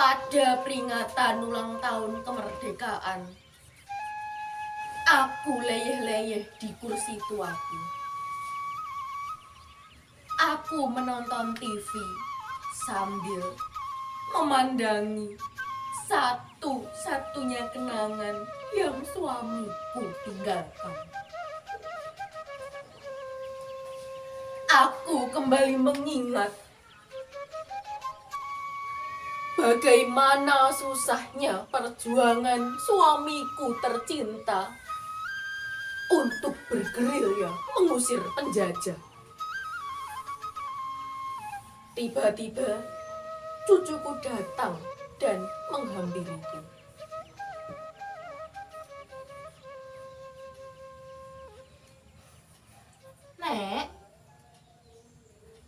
Pada peringatan ulang tahun kemerdekaan, aku leyeh-leyeh di kursi tuaku. Aku menonton TV sambil memandangi satu-satunya kenangan yang suamiku tinggalkan. Aku kembali mengingat bagaimana susahnya perjuangan suamiku tercinta untuk bergerilya mengusir penjajah. Tiba-tiba cucuku datang dan menghampiriku.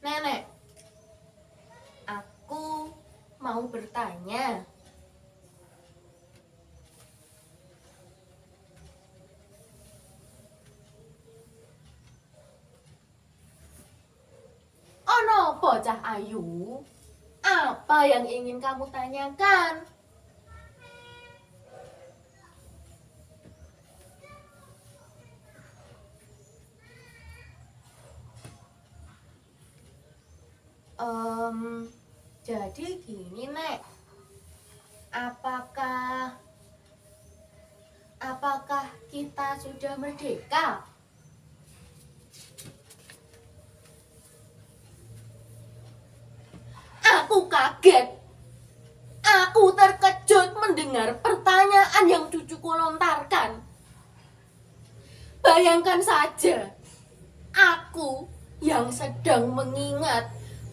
Nenek, aku mau bertanya. Ono bocah ayu, apa yang ingin kamu tanyakan? Jadi gini, Nek. Apakah kita sudah merdeka? Aku kaget. Aku terkejut mendengar pertanyaan yang cucuku lontarkan. Bayangkan saja, aku yang sedang mengingat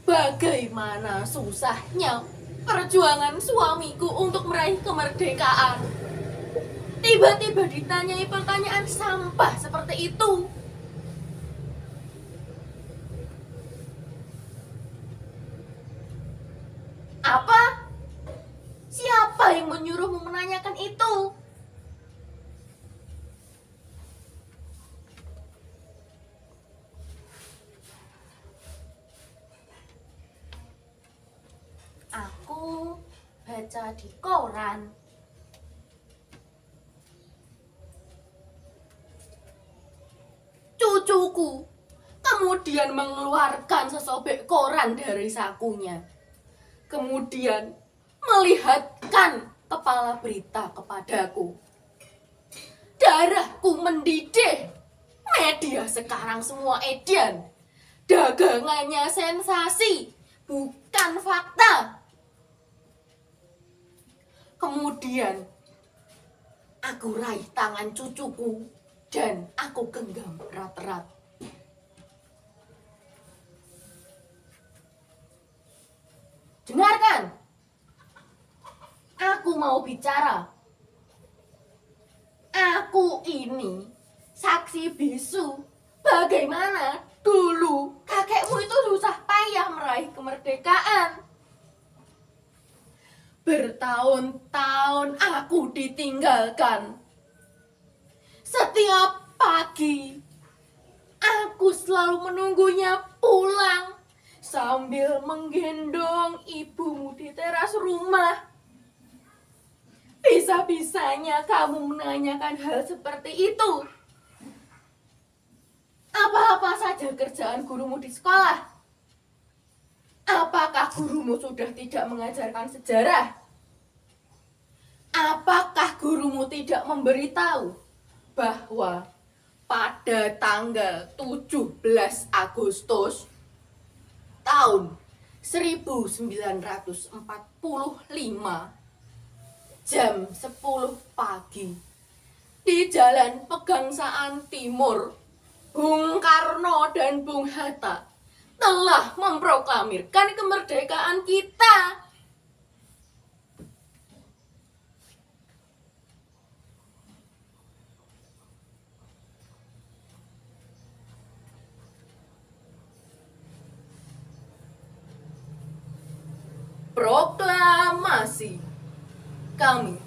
bagaimana susahnya perjuangan suamiku untuk meraih kemerdekaan. Tiba-tiba ditanyai pertanyaan sampah seperti itu. Apa? Siapa yang menyuruhmu menanyakan itu? Aku baca di koran. Cucuku kemudian mengeluarkan sesobek koran dari sakunya. Kemudian melihatkan kepala berita kepadaku. Darahku mendidih. Media sekarang semua edan. Dagangannya sensasi, bukan fakta. Kemudian aku raih tangan cucuku dan aku genggam erat-erat. Dengarkan, aku mau bicara. Aku ini saksi bisu bagaimana dulu kakekmu itu susah payah meraih kemerdekaan. Bertahun-tahun aku ditinggalkan. Setiap pagi aku selalu menunggunya pulang sambil menggendong ibumu di teras rumah. Bisa-bisanya kamu menanyakan hal seperti itu. Apa-apa saja kerjaan gurumu di sekolah? Apakah gurumu sudah tidak mengajarkan sejarah? Apakah gurumu tidak memberitahu bahwa pada tanggal 17 Agustus tahun 1945 jam 10 pagi di Jalan Pegangsaan Timur, Bung Karno dan Bung Hatta telah memproklamirkan kemerdekaan kita. Proklamasi kami,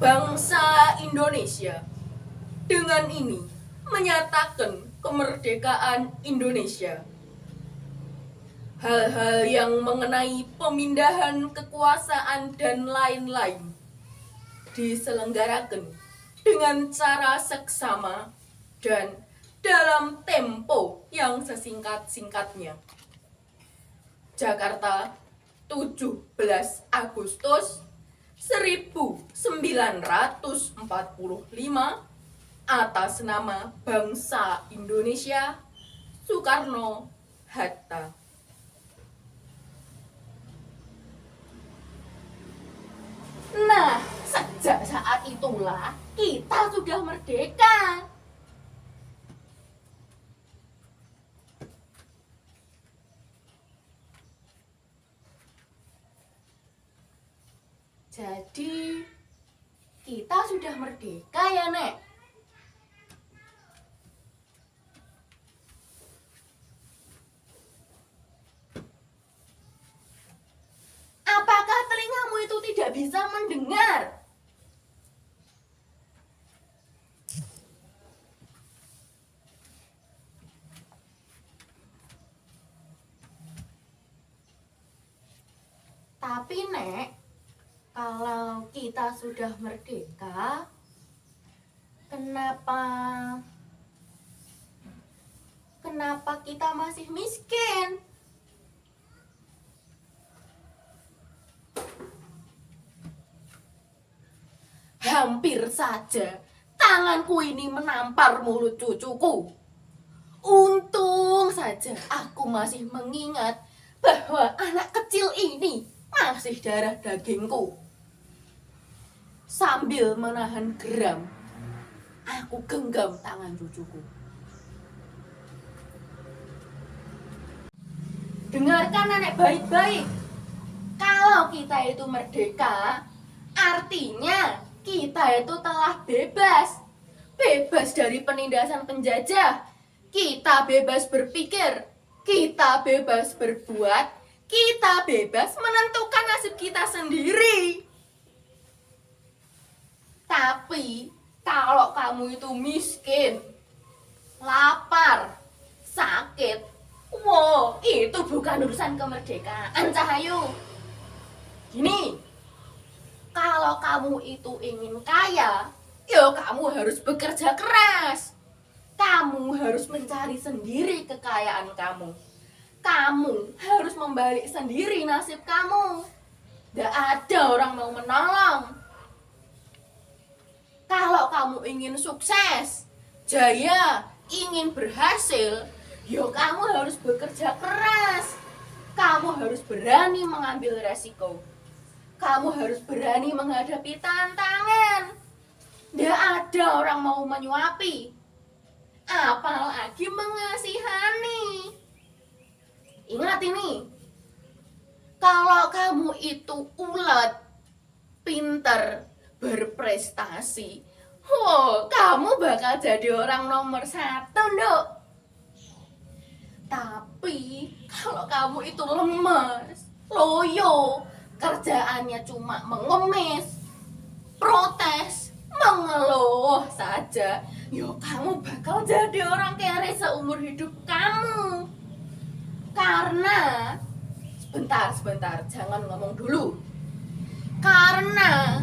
bangsa Indonesia, dengan ini menyatakan kemerdekaan Indonesia. hal-hal yang mengenai pemindahan kekuasaan dan lain-lain diselenggarakan dengan cara seksama dan dalam tempo yang sesingkat-singkatnya. Jakarta, 17 Agustus 1945, atas nama bangsa Indonesia, Soekarno-Hatta. Nah, sejak saat itulah kita sudah merdeka. Jadi, kita sudah merdeka ya, Nek? Apakah telingamu itu tidak bisa mendengar? Tapi, Nek, kalau kita sudah merdeka, kenapa kita masih miskin? Hampir saja tanganku ini menampar mulut cucuku. Untung saja aku masih mengingat bahwa anak kecil ini masih darah dagingku. Sambil menahan geram, aku genggam tangan cucuku. Dengarkan, Nenek, baik-baik. Kalau kita itu merdeka, artinya kita itu telah bebas. Bebas dari penindasan penjajah. Kita bebas berpikir. Kita bebas berbuat. Kita bebas menentukan nasib kita sendiri. Tapi kalau kamu itu miskin, lapar, sakit, wow, itu bukan urusan kemerdekaan, Cahayu. Gini, kalau kamu itu ingin kaya, ya kamu harus bekerja keras. Kamu harus mencari sendiri kekayaan kamu. Kamu harus membalik sendiri nasib kamu. Tidak ada orang mau menolong. Kalau kamu ingin sukses, jaya, ingin berhasil, ya kamu harus bekerja keras. Kamu harus berani mengambil resiko. Kamu harus berani menghadapi tantangan. Tidak ada orang mau menyuapi, apalagi mengasihani. Ingat ini, kalau kamu itu ulet, pinter, berprestasi, kamu bakal jadi orang nomor 1, Nduk. Tapi kalau kamu itu lemes, loyo, kerjaannya cuma mengemis, protes, mengeluh saja, kamu bakal jadi orang kere seumur hidup kamu. Karena sebentar, jangan ngomong dulu. Karena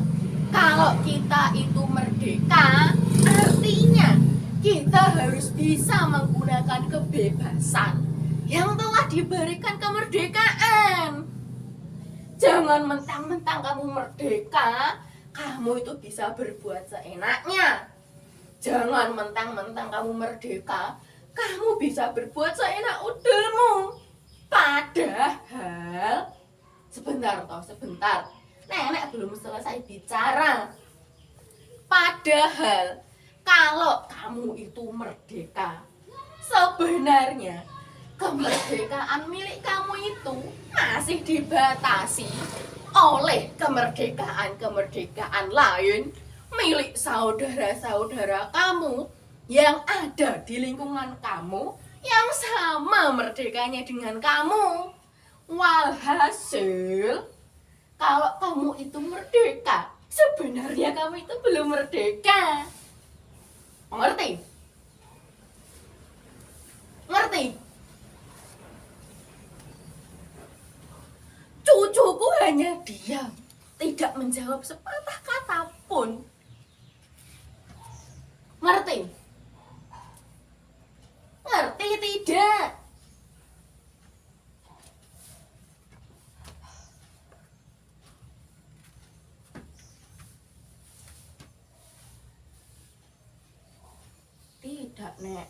kalau kita itu merdeka, artinya kita harus bisa menggunakan kebebasan yang telah diberikan kemerdekaan. Jangan mentang-mentang kamu merdeka, kamu itu bisa berbuat seenaknya. Jangan mentang-mentang kamu merdeka, kamu bisa berbuat seenak udelmu. Padahal, sebentar. Nenek belum selesai bicara. Padahal, kalau kamu itu merdeka, sebenarnya kemerdekaan milik kamu itu masih dibatasi oleh kemerdekaan lain milik saudara-saudara kamu yang ada di lingkungan kamu yang sama merdekanya dengan kamu. Walhasil, kalau kamu itu merdeka, sebenarnya kamu itu belum merdeka. Ngerti? hanya diam, tidak menjawab sepatah kata pun. Ngerti? Ngerti tidak? Tidak, Nek.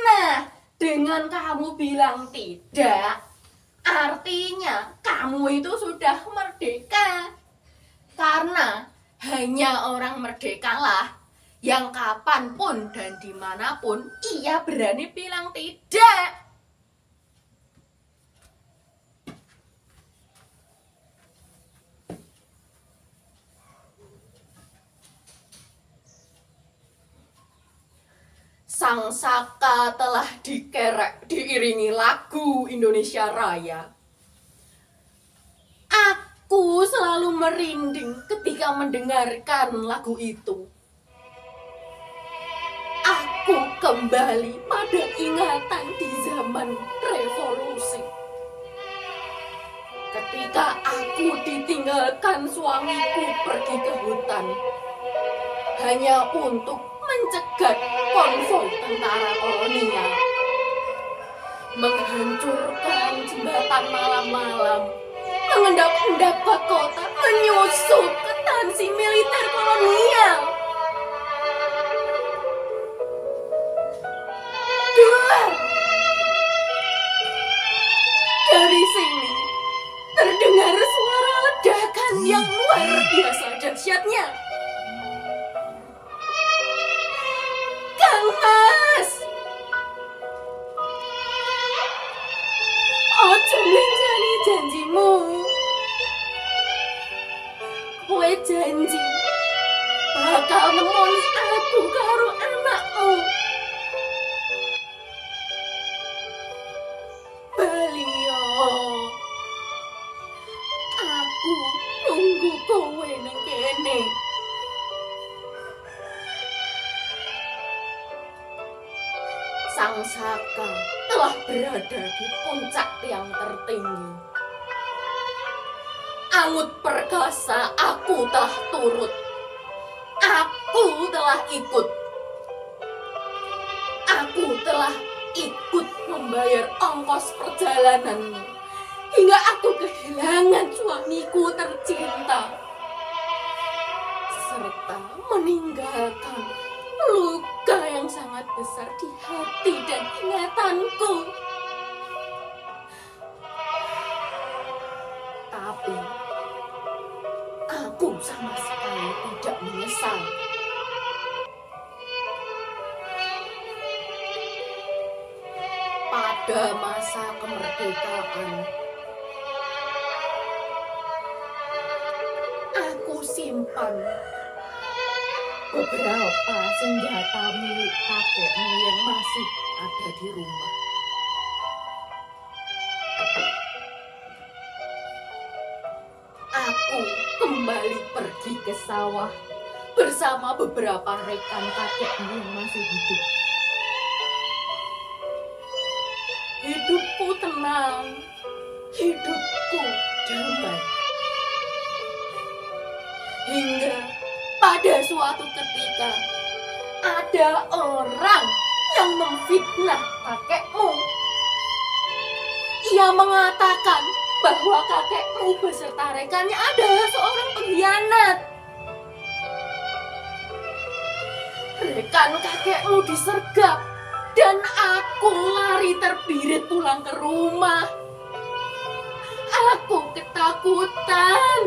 Nah, dengan kamu bilang tidak, artinya kamu itu sudah merdeka. Karena hanya orang merdekalah yang kapanpun dan dimanapun ia berani bilang tidak. Sang Saka telah dikerek diiringi lagu Indonesia Raya. Aku selalu merinding ketika mendengarkan lagu itu. Aku kembali pada ingatan di zaman revolusi. Ketika aku ditinggalkan suamiku pergi ke hutan hanya untuk mencegat konvoi tentara kolonial, menghancurkan jembatan malam-malam, mengendap-endap ke kota, menyusup ke tansi militer kolonial. Duar! Dari sini terdengar suara ledakan yang luar biasa dahsyatnya. Kang Mas! Ojo mlenjani janjimu. Kowe janji bakal nemoni aku karo anakmu. Balio. Aku nunggu kowe ning kene. Sang Saka telah berada di puncak tiang tertinggi. Angut perkasa, aku telah turut. Aku telah ikut. Aku telah ikut membayar ongkos perjalananmu hingga aku kehilangan suamiku tercinta serta meninggalkan luka yang sangat besar di hati dan ingatanku. Tapi aku sama sekali tidak menyesal. Pada masa kemerdekaan, aku simpan beberapa senjata milik kakekmu yang masih ada di rumah. Aku kembali pergi ke sawah bersama beberapa rekan kakekmu yang masih hidup. Hidupku tenang, hidupku damai. Hingga pada suatu ketika ada orang yang memfitnah kakekmu. Ia mengatakan bahwa kakekmu beserta rekannya adalah seorang pengkhianat. Rekan kakekmu disergap dan aku lari terbirit pulang ke rumah. Aku ketakutan.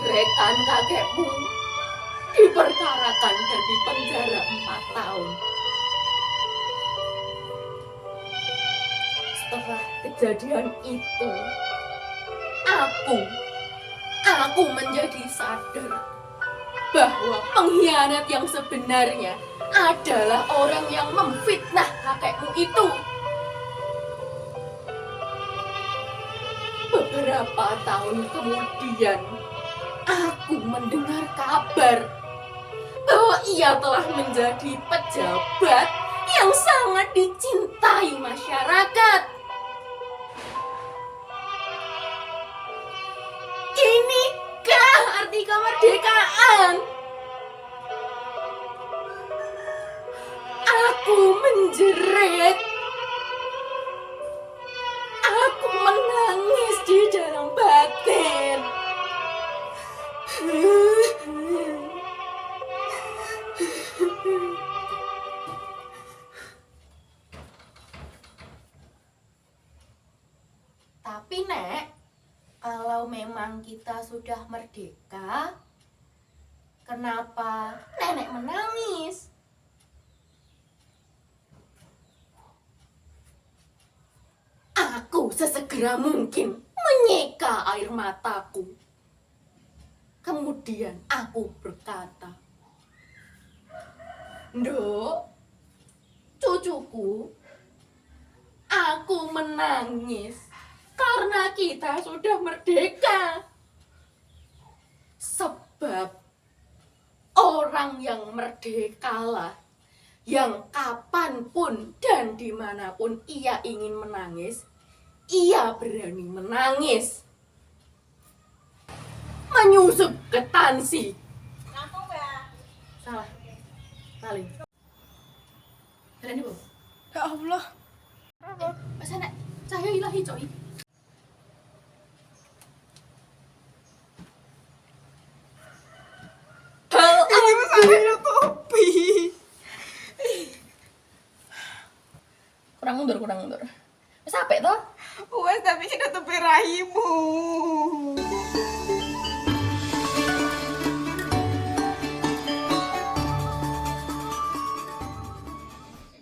Rekan kakekmu diperkarakan dan dipenjara 4 tahun. Setelah kejadian itu, aku menjadi sadar bahwa pengkhianat yang sebenarnya adalah orang yang memfitnah kakekmu itu. Beberapa tahun kemudian, aku mendengar kabar bahwa ia telah menjadi pejabat yang sangat dicintai masyarakat. Inikah arti kemerdekaan? Aku menjerit. Aku menangis di dalam batin. Tapi Nek, kalau memang kita sudah merdeka, kenapa Nenek menangis? Aku sesegera mungkin menyeka air mataku. Kemudian aku berkata, "Nduk, cucuku, aku menangis karena kita sudah merdeka. Sebab orang yang merdekalah yang kapanpun dan dimanapun ia ingin menangis, ia berani menangis." Menyusup ke tansi. Salah. Paling. Berani, Bu? Ya Allah. Masa nek cahaya ilahi, coy. Ini masalahnya nutupi. Kurang mundur. Wis apik toh? Wes tapi sih nutupi rahimu.